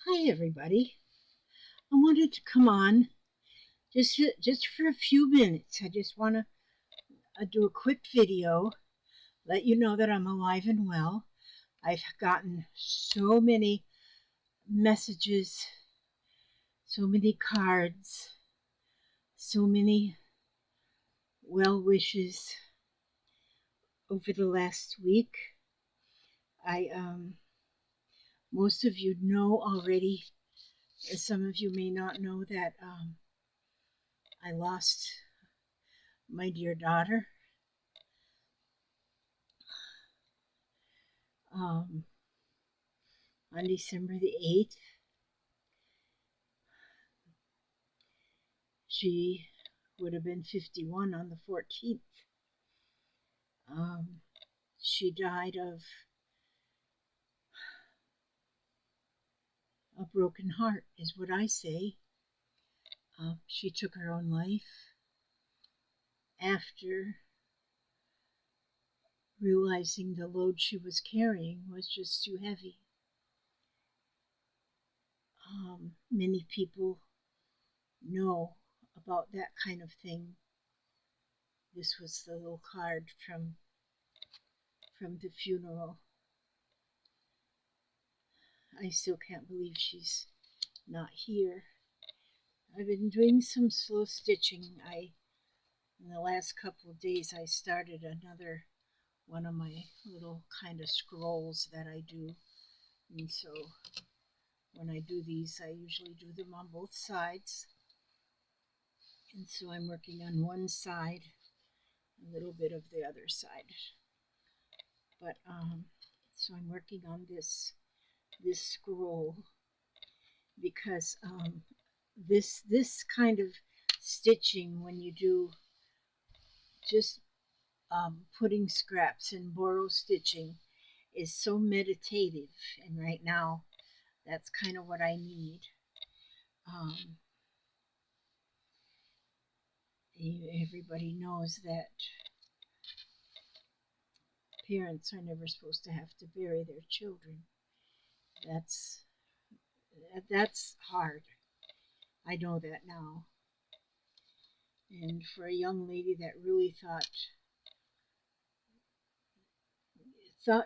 Hi everybody. I wanted to come on just for a few minutes. I just want to do a quick video, let you know that I'm alive and well. I've gotten so many messages, so many cards, so many well wishes over the last week. I Most of you know already. Some of you may not know that I lost my dear daughter. Um, on December the 8th. She would have been 51 on the 14th. Um, she died of a broken heart, is what I say. She took her own life after realizing the load she was carrying was just too heavy. Many people know about that kind of thing. This was the little card from the funeral. I still can't believe she's not here. I've been doing some slow stitching. In the last couple of days, I started another one of my little kind of scrolls that I do. And so when I do these, I usually do them on both sides. And so I'm working on one side, a little bit of the other side. But so I'm working on this scroll because this kind of stitching, when you do just putting scraps and borrow stitching, is so meditative, and right now that's kind of what I need. Um, Everybody knows that parents are never supposed to have to bury their children. That's that's hard. I know that now. And for a young lady that really thought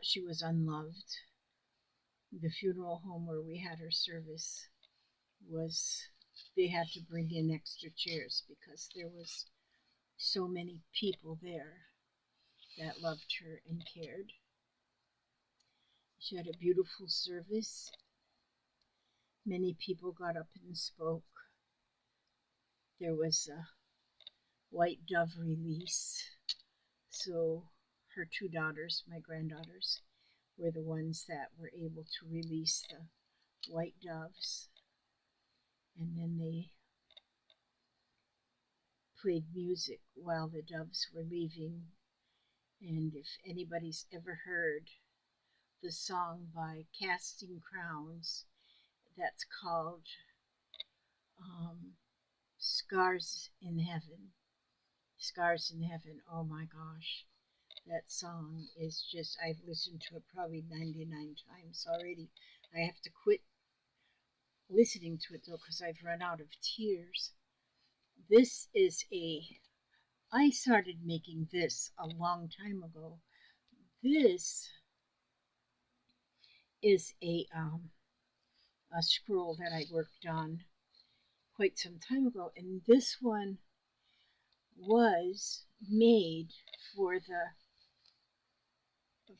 she was unloved, the funeral home where we had her service was, they had to bring in extra chairs because there was so many people there that loved her and cared. She had a beautiful service. Many people got up and spoke. There was a white dove release. So her two daughters, my granddaughters, were the ones that were able to release the white doves. And then they played music while the doves were leaving. And if anybody's ever heard the song by Casting Crowns, that's called um, Scars in Heaven. Scars in Heaven. Oh my gosh. That song is just, I've listened to it probably 99 times already. I have to quit listening to it though because I've run out of tears. This is I started making this a long time ago. This is a scroll that I worked on quite some time ago, and this one was made for the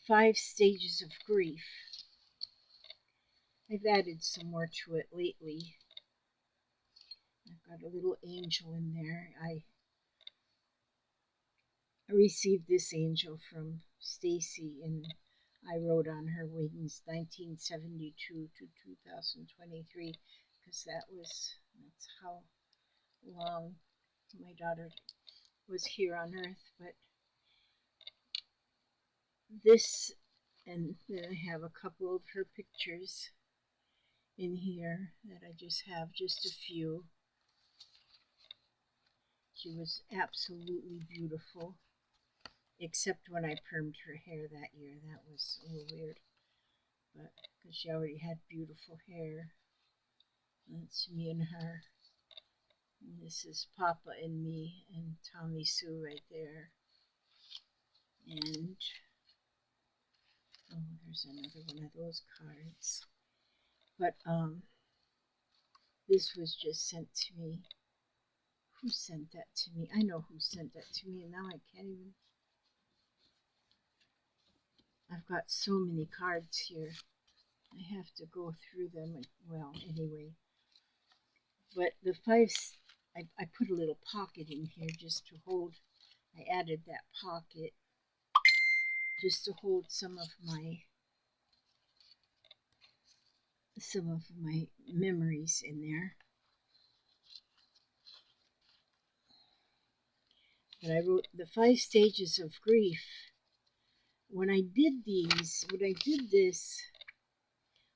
5 stages of grief. I've added some more to it lately. I've got a little angel in there. I received this angel from Stacy, and I wrote on her wings 1972 to 2023 because that's how long my daughter was here on earth. But this, and then I have a couple of her pictures in here that I just have just a few. She was absolutely beautiful, except when I permed her hair that year. That was a little weird, but because she already had beautiful hair. That's me and her. And this is Papa and me and Tommy Sue right there. And oh, there's another one of those cards. But this was just sent to me. Who sent that to me? I know who sent that to me, and now I can't even. I've got so many cards here. I have to go through them. Well, anyway. But the fives, I put a little pocket in here just to hold. I added that pocket just to hold some of my memories in there. But I wrote the 5 stages of grief. When I did this,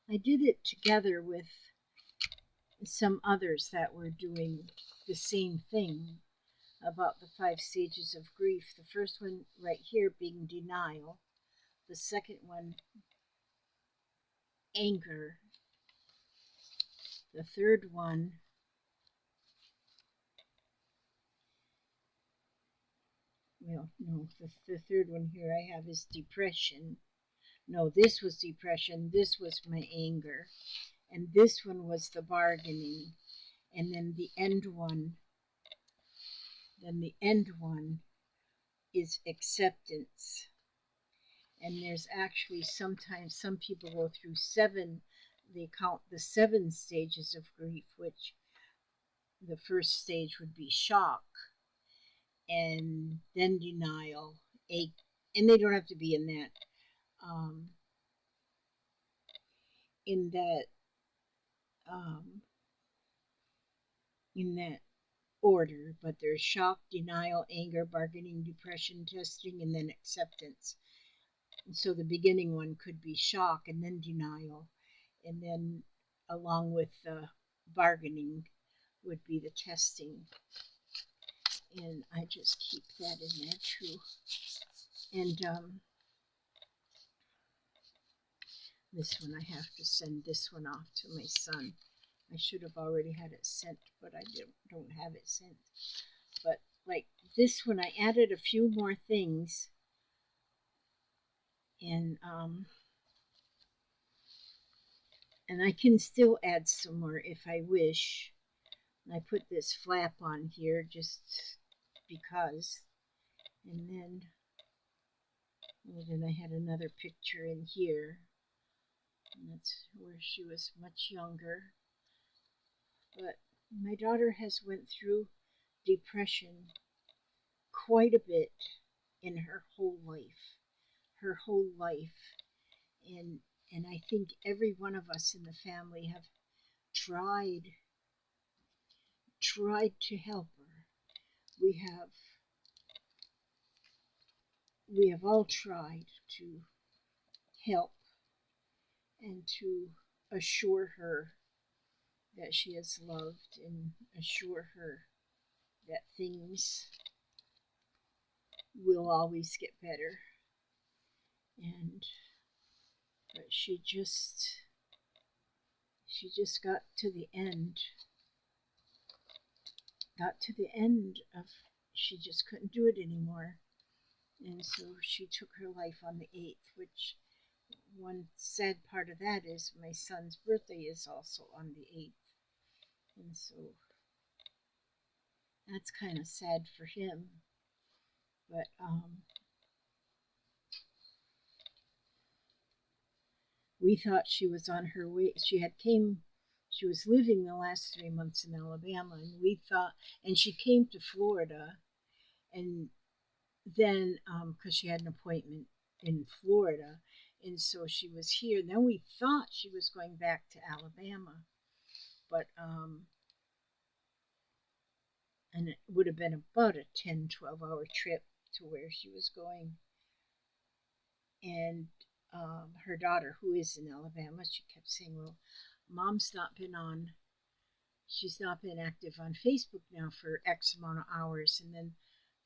I did it together with some others that were doing the same thing about the 5 stages of grief. The first one right here being denial. The second one, anger. The third one, well, no, the third one here I have is depression. No, this was depression. This was my anger. And this one was the bargaining. And then the end one is acceptance. And there's actually sometimes some people go through 7, they count the 7 stages of grief, which the first stage would be shock, and then denial, and they don't have to be um, in that um, in that order, but there's shock, denial, anger, bargaining, depression, testing, and then acceptance. And so the beginning one could be shock and then denial, and then along with the bargaining would be the testing. And I just keep that in there too. And this one, I have to send this one off to my son. I should have already had it sent, but I don't have it sent. But like this one, I added a few more things, and I can still add some more if I wish. And I put this flap on here just because. And then I had another picture in here. And that's where she was much younger. But my daughter has went through depression quite a bit in her whole life. And I think every one of us in the family have tried to help her. We have all tried to help and to assure her that she is loved and assure her that things will always get better. And but she just got to the end of, she just couldn't do it anymore. And so she took her life on the 8th, which one sad part of that is my son's birthday is also on the 8th. And so that's kind of sad for him. But we thought she was on her way. She was living the last 3 months in Alabama, and we thought, and she came to Florida, and then because she had an appointment in Florida, and so she was here. And then we thought she was going back to Alabama, but and it would have been about a 10-12 hour trip to where she was going. And her daughter, who is in Alabama, she kept saying, well, Mom's not been on, she's not been active on Facebook now for X amount of hours. And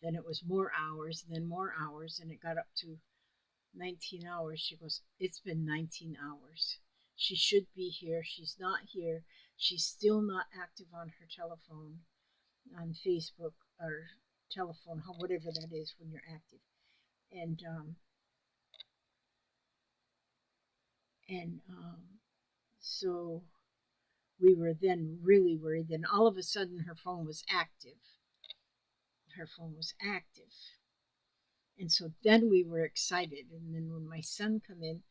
then it was more hours, and then more hours, and it got up to 19 hours. She goes, it's been 19 hours. She should be here. She's not here. She's still not active on her telephone, on Facebook or telephone, whatever that is when you're active. And so we were then really worried. Then all of a sudden, her phone was active. Her phone was active. And so then we were excited. And then when my son come in,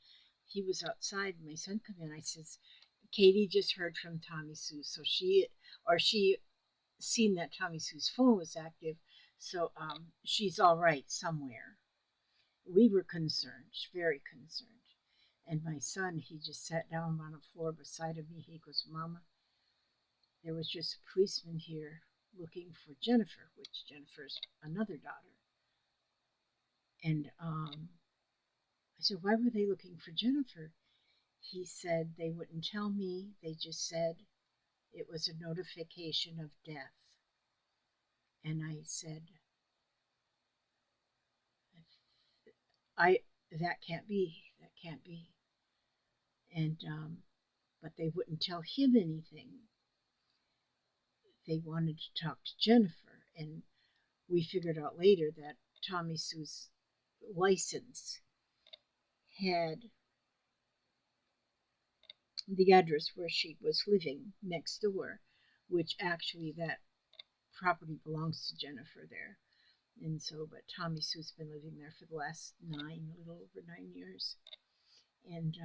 he was outside. My son come in. I says, Katie just heard from Tommy Sue. So she seen that Tommy Sue's phone was active. So she's all right somewhere. We were concerned, very concerned. And my son, he just sat down on the floor beside of me. He goes, Mama, there was just a policeman here looking for Jennifer, which Jennifer's another daughter. And I said, why were they looking for Jennifer? He said they wouldn't tell me. They just said it was a notification of death. And I said, that can't be. That can't be. And but they wouldn't tell him anything. They wanted to talk to Jennifer, and we figured out later that Tommy Sue's license had the address where she was living next door, which actually that property belongs to Jennifer there. And so, but Tommy Sue's been living there for the last a little over 9 years. And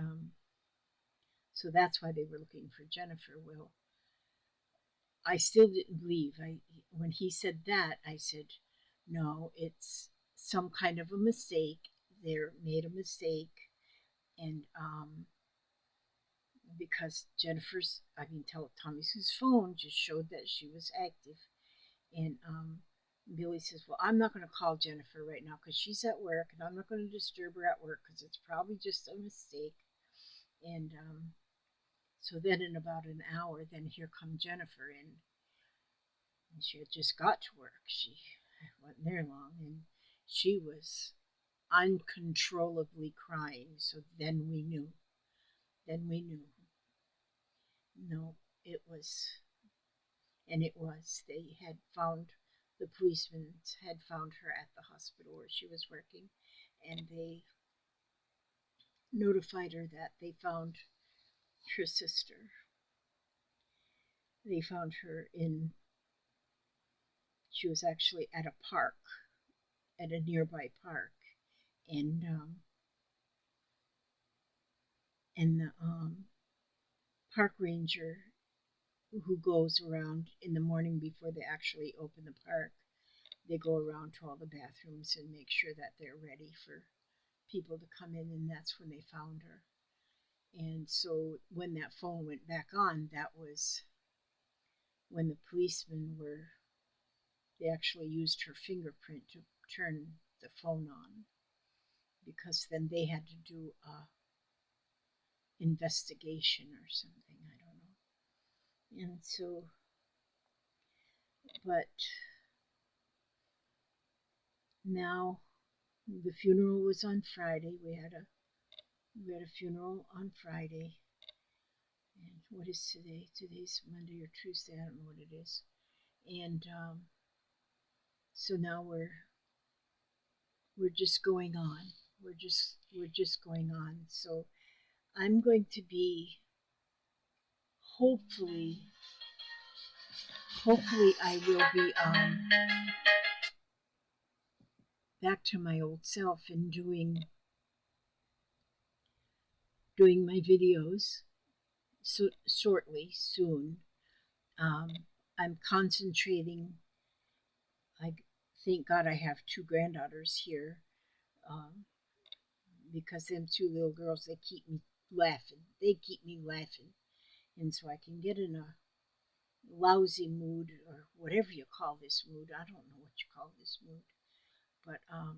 so that's why they were looking for Jennifer. Well, I still didn't believe. When he said that, I said, no, it's some kind of a mistake. They made a mistake. And because Tommy Sue's phone just showed that she was active. And Billy says, well, I'm not going to call Jennifer right now because she's at work, and I'm not going to disturb her at work because it's probably just a mistake. And so then in about an hour, then here come Jennifer in. And she had just got to work. She wasn't there long, and she was uncontrollably crying. So then we knew. Then we knew. No, it was. And it was. They had found, the policemen had found her at the hospital where she was working, and they notified her that they found her sister. They found her she was actually at a park, at a nearby park, and the park ranger who goes around in the morning before they actually open the park, they go around to all the bathrooms and make sure that they're ready for people to come in, and that's when they found her. And so when that phone went back on, that was when the policemen they actually used her fingerprint to turn the phone on, because then they had to do a investigation or something, I don't know. And so, but now the funeral was on Friday. We had a funeral on Friday. And what is today? Today's Monday or Tuesday. I don't know what it is. And so now we're just going on. We're just going on. So I'm going to be hopefully I will be back to my old self and doing my videos shortly, soon. I'm concentrating. I thank God I have two granddaughters here, because them two little girls, they keep me laughing. And so I can get in a lousy mood, or whatever you call this mood. I don't know what you call this mood, but I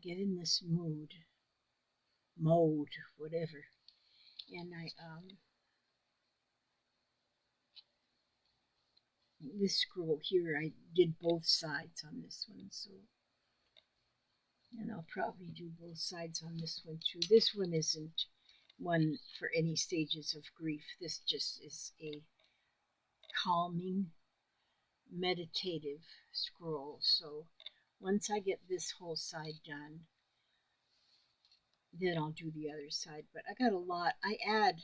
get in this mode, whatever, and this scroll here, I did both sides on this one, so And I'll probably do both sides on this one too. This one isn't one for any stages of grief. This just is a calming, meditative scroll. So once I get this whole side done, then I'll do the other side. But I got a lot. I add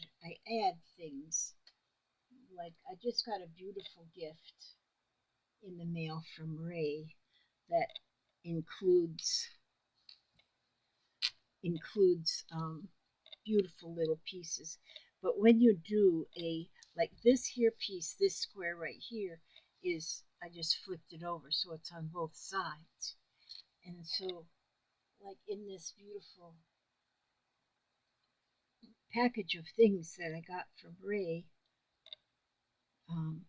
things. Like I just got a beautiful gift in the mail from Ray that includes includes beautiful little pieces. But when you do a like this here piece, this square right here is I just flipped it over so it's on both sides. And so like in this beautiful package of things that I got from Ray, um,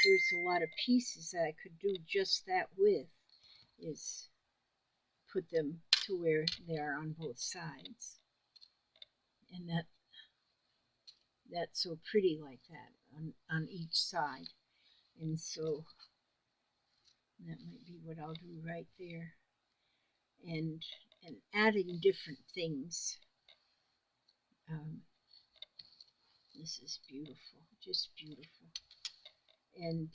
there's a lot of pieces that I could do just that with, is put them to where they are on both sides. And that's so pretty like that on each side. And so that might be what I'll do right there. And adding different things. Um, this is beautiful, just beautiful. And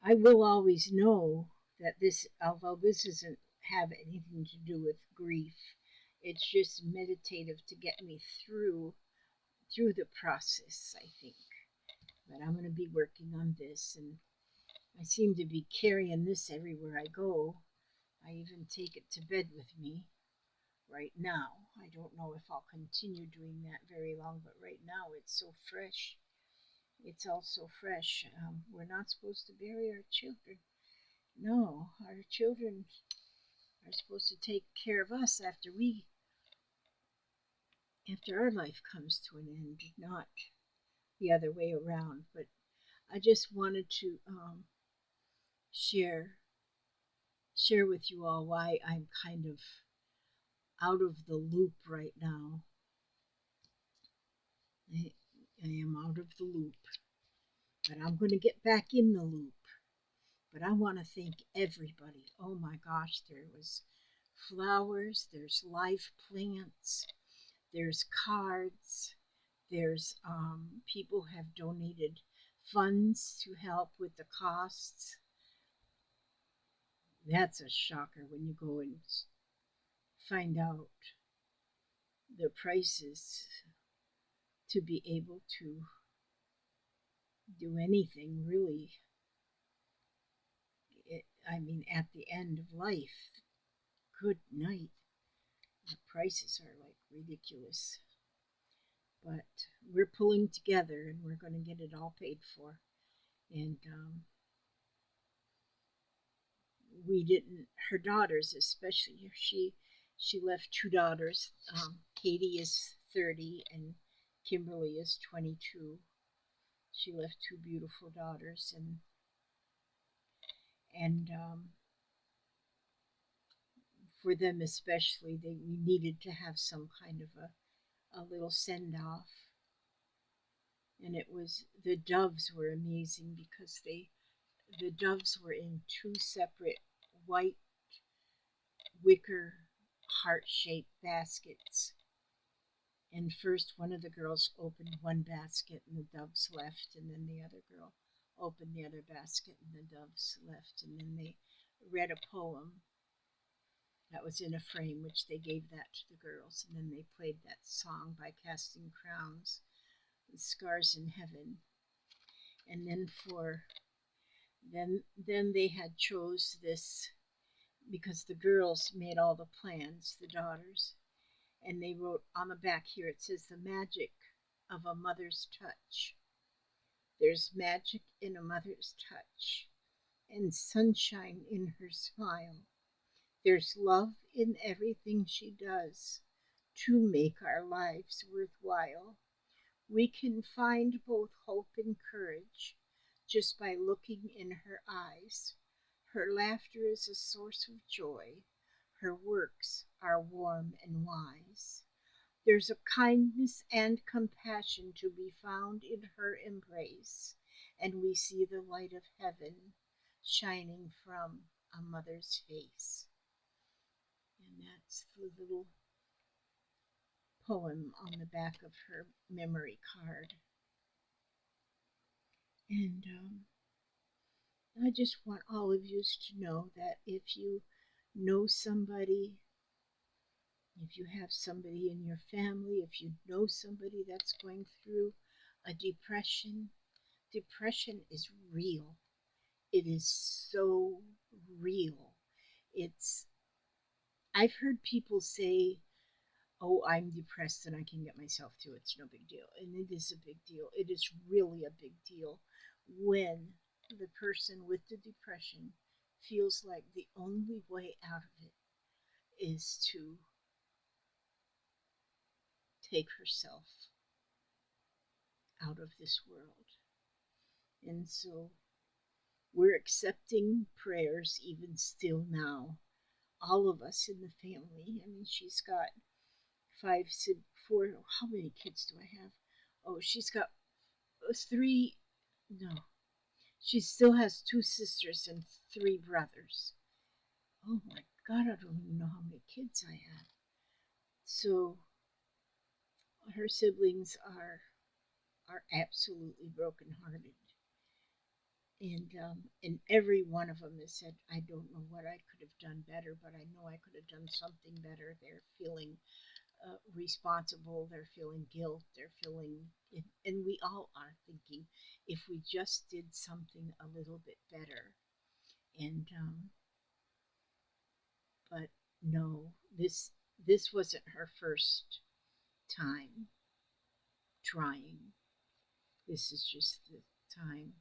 I will always know that this, although this doesn't have anything to do with grief, it's just meditative to get me through the process, I think. But I'm going to be working on this, and I seem to be carrying this everywhere I go. I even take it to bed with me right now. I don't know if I'll continue doing that very long, but right now it's so fresh. It's all so fresh. We're not supposed to bury our children. No, our children are supposed to take care of us after our life comes to an end, not the other way around. But I just wanted to share with you all why I'm kind of out of the loop right now. I, I am out of the loop, but I'm going to get back in the loop. But I want to thank everybody. Oh my gosh, there was flowers, there's live plants, there's cards, there's people have donated funds to help with the costs. That's a shocker when you go and find out the prices to be able to do anything really. I mean, at the end of life, good night. The prices are like ridiculous. But we're pulling together and we're going to get it all paid for. And we didn't, her daughters especially, she left two daughters. Katie is 30 and Kimberly is 22. She left two beautiful daughters, and for them especially, we needed to have some kind of a little send off. And it was, the doves were amazing because the doves were in two separate white wicker heart-shaped baskets. And first one of the girls opened one basket and the doves left, and then the other girl opened the other basket and the doves left, and then they read a poem that was in a frame, which they gave that to the girls, and then they played that song by Casting Crowns, Scars in Heaven. And then then they had chose this because the girls made all the plans, the daughters, and they wrote on the back here, it says, the magic of a mother's touch. There's magic in a mother's touch and sunshine in her smile. There's love in everything she does to make our lives worthwhile. We can find both hope and courage just by looking in her eyes. Her laughter is a source of joy. Her works are warm and wise. There's a kindness and compassion to be found in her embrace, and we see the light of heaven shining from a mother's face. And that's the little poem on the back of her memory card. And I just want all of you to know that if you know somebody, if you have somebody in your family, if you know somebody that's going through a depression, depression is real. It is so real. It's, I've heard people say, oh, I'm depressed and I can get myself through. It's no big deal. And it is a big deal. It is really a big deal when the person with the depression feels like the only way out of it is to take herself out of this world. And so we're accepting prayers even still now. All of us in the family. I mean, she's got five, four, how many kids do I have? Oh, she's got three, no, she still has two sisters and three brothers. Oh my God, I don't even know how many kids I have. So her siblings are absolutely brokenhearted, and every one of them has said, "I don't know what I could have done better, but I know I could have done something better." They're feeling responsible. They're feeling guilt. They're feeling, and we all are thinking, if we just did something a little bit better. And but no, this wasn't her first time trying. This is just the time.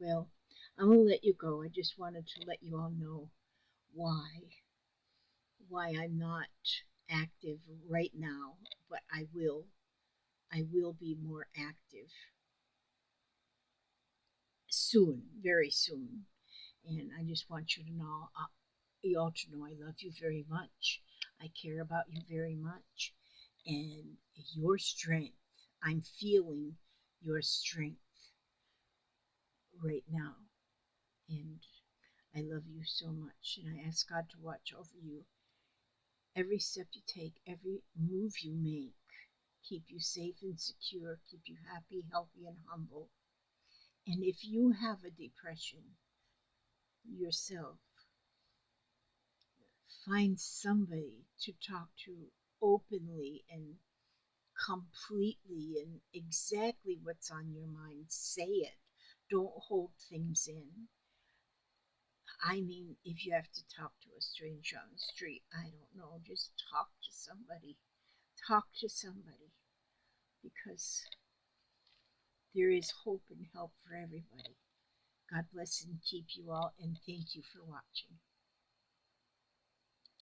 Well, I'm gonna let you go. I just wanted to let you all know why I'm not active right now, but I will be more active soon, very soon. And I just want you to know, you all to know I love you very much. I care about you very much. And your strength, I'm feeling your strength right now. And I love you so much. And I ask God to watch over you every step you take, every move you make. Keep you safe and secure, keep you happy, healthy, and humble. And if you have a depression yourself, find somebody to talk to openly and completely and exactly what's on your mind. Say it. Don't hold things in. I mean, if you have to talk to a stranger on the street, I don't know, just talk to somebody. Talk to somebody because there is hope and help for everybody. God bless and keep you all, and thank you for watching.